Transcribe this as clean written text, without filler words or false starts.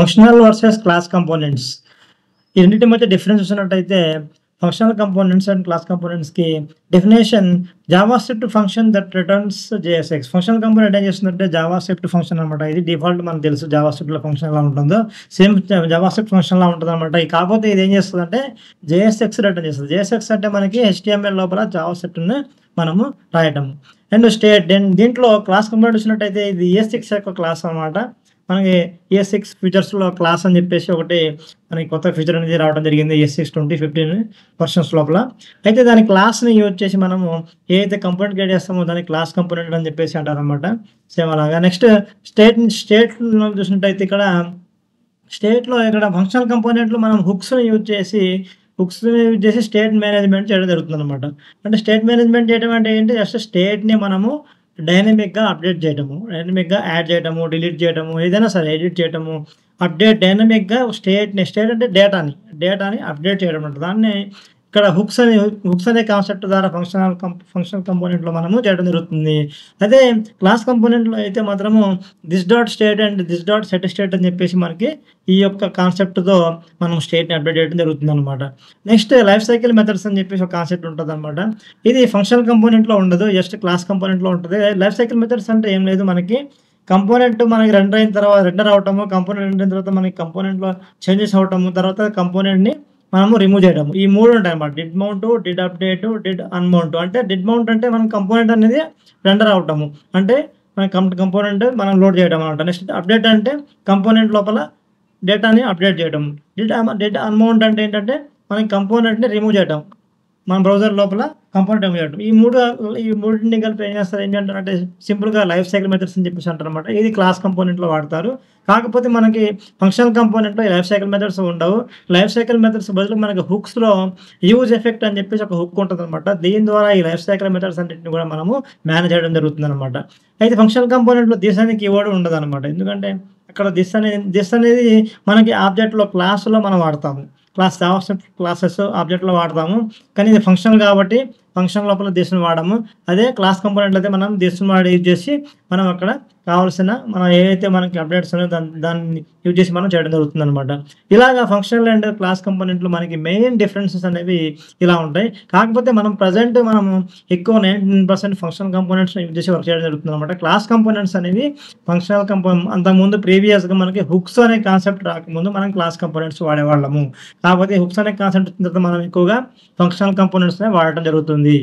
Functional versus class components. ఈ రెండిటి మధ్య డిఫరెన్స్ చూసినట్టయితే ఫంక్షనల్ కంపోనెంట్స్ అండ్ క్లాస్ కంపోనెంట్స్‌కి definition JavaScript function that returns JSX. Functional component ఏం చేస్తుందంటే జావాస్క్రిప్ట్ ఫంక్షన్ అనమాట. ఇది డిఫాల్ట్ మనకు తెలుసు జావాస్క్రిప్ట్‌లో ఫంక్షన్ ఎలా ఉంటుందో సేమ్ జావాస్క్రిప్ట్ ఫంక్షన్‌లా ఉంటదనమాట. కాకపోతే ఇది ఏం చేస్తదంటే జేఎస్ఎక్స్ రిటర్న్ చేస్తది. జేఎస్ఎక్స్ అంటే మనకి హెచ్టీఎంఎల్ లోపల జావాస్క్రిప్ట్‌ని మనము రాయటము. అండ్ దీంట్లో క్లాస్ కంపోనెంట్ చూసినట్టయితే ఇది ES6 యొక్క క్లాస్ అనమాట. మనకి ES6 ఫీచర్స్‌లో క్లాస్ అని చెప్పేసి ఒకటి మనకి కొత్త ఫీచర్ అనేది రావడం జరిగింది. ES6 2015 వర్షన్స్ లోపల. అయితే దాని క్లాస్‌ని యూజ్ చేసి మనము ఏదైతే కంపోనెంట్ క్రియేట్ చేస్తామో దాన్ని క్లాస్ కంపోనెంట్ అని చెప్పేసి అంటారనమాట. సేమ్ అలాగా. నెక్స్ట్ స్టేట్‌లో చూసినట్టయితే ఇక్కడ ఫంక్షనల్ కంపోనెంట్‌లో మనం హుక్స్‌ని యూజ్ చేసి స్టేట్ మేనేజ్మెంట్ చేయడం జరుగుతుందనమాట. అంటే స్టేట్ మేనేజ్మెంట్ చేయడం అంటే ఏంటి? జస్ట్ స్టేట్‌ని మనము డైనమిక్‌గా అప్డేట్ చేయటము, డైనమిక్‌గా యాడ్ చేయటము, డిలీట్ చేయటము, ఏదైనా సరే ఎడిట్ చేయటము, డైనమిక్‌గా స్టేట్ అంటే డేటాని అప్డేట్ చేయడం అంట. దాన్ని ఇక్కడ హుక్స్ అనే కాన్సెప్ట్ ద్వారా ఫంక్షనల్ కంపోనెంట్‌లో మనము చేయడం జరుగుతుంది. అదే క్లాస్ కంపోనెంట్‌లో అయితే మాత్రము this dot state and this dot set state అని చెప్పేసి మనకి ఈ యొక్క కాన్సెప్ట్‌తో మనం స్టేట్‌ని అప్డేట్ చేయడం జరుగుతుందనమాట. నెక్స్ట్ లైఫ్ సైకిల్ మెథడ్స్ అని చెప్పేసి ఒక కాన్సెప్ట్ ఉంటదనమాట. ఇది ఫంక్షనల్ కంపోనెంట్‌లో ఉండదు. జస్ట్ క్లాస్ కంపోనెంట్‌లో ఉంటది. లైఫ్ సైకిల్ మెథడ్స్ అంటే ఏం లేదు, మనకి కంపోనెంట్ మనకి రెండర్ అవటము, కంపోనెంట్ రెండర్ అయిన తర్వాత మనకి కంపోనెంట్‌లో చేంజెస్ అవ్వటము, తర్వాత కంపోనెంట్‌ని మనము రిమూవ్ చేయడము. ఈ 3 ఉంటాయన్నమాట. Did mount, did update, did unmount. అంటే డిడ్ మౌంట్ అంటే మన కంపోనెంట్ అనేది రెండర్ అవటము. అంటే మన కంపోనెంట్ మనం లోడ్ చేయడం అనమాట. నెక్స్ట్ అప్డేట్ అంటే కంపోనెంట్ లోపల డేటాని అప్డేట్ చేయడం. డిడ్ అన్మౌంట్ అంటే ఏంటంటే మనకి కంపోనెంట్‌ని రిమూవ్ చేయడం. మన బ్రౌజర్ లోపల కంపోనెంట్ రిమూవ్ చేయడం. ఈ మూడింటిని కలిపి ఏం చేస్తారు, ఏంటంటే సింపుల్‌గా లైఫ్ సైకిల్ మెథడ్స్ అని చెప్పేసి అంటారనమాట. ఇది క్లాస్ కంపోనెంట్‌లో వాడతారు. కాకపోతే మనకి ఫంక్షనల్ కంపోనెంట్‌లో ఈ లైఫ్ సైకిల్ మెథడ్స్ ఉండవు. లైఫ్ సైకిల్ మెథడ్స్ బదులు మనకి హుక్స్‌లో యూజ్ ఎఫెక్ట్ అని చెప్పేసి ఒక హుక్ ఉంటదనమాట. దీని ద్వారా ఈ లైఫ్ సైకిల్ మెథడ్స్ అన్నిటిని కూడా మనము మేనేజ్ చేయడం జరుగుతుందనమాట. అయితే ఫంక్షనల్ కంపోనెంట్‌లో దిస్ అనే కీవర్డ్ ఉండదనమాట. ఎందుకంటే అక్కడ దిస్ అనేది మనకి ఆబ్జెక్ట్‌లో క్లాస్‌లో మనం వాడతాము. జావాస్క్రిప్ట్ క్లాసెస్ ఆబ్జెక్ట్‌లో వాడతాము. కానీ ఇది ఫంక్షన్ కాబట్టి ఫంక్షన్ లోపల దిస్‌ని వాడము. అదే క్లాస్ కంపోనెంట్‌లో అయితే మనం దిస్‌ని యూజ్ చేసి మనం అక్కడ కావాల్సిన మనం ఏవైతే మనకి అప్డేట్స్ ఉన్నాయో దాన్ని యూజ్ చేసి మనం చేయడం జరుగుతుందనమాట. ఇలాగా ఫంక్షనల్ అండ్ క్లాస్ కంపోనెంట్‌లో మనకి మెయిన్ డిఫరెన్సెస్ అనేవి ఇలా ఉంటాయి. కాకపోతే మనము ఎక్కువ 99% ఫంక్షనల్ కంపోనెంట్స్‌ని యూజ్ చేసి వర్క్ చేయడం జరుగుతుందనమాట. క్లాస్ కంపోనెంట్స్ అనేవి అంతకుముందు ప్రీవియస్‌గా మనకి హుక్స్ అనే కాన్సెప్ట్ రాకముందు మనం క్లాస్ కంపోనెంట్స్ వాడేవాళ్ళము. కాకపోతే హుక్స్ అనే కాన్సెప్ట్ వచ్చిన తర్వాత మనం ఎక్కువగా ఫంక్షనల్ కంపోనెంట్స్‌నే వాడటం జరుగుతుంది.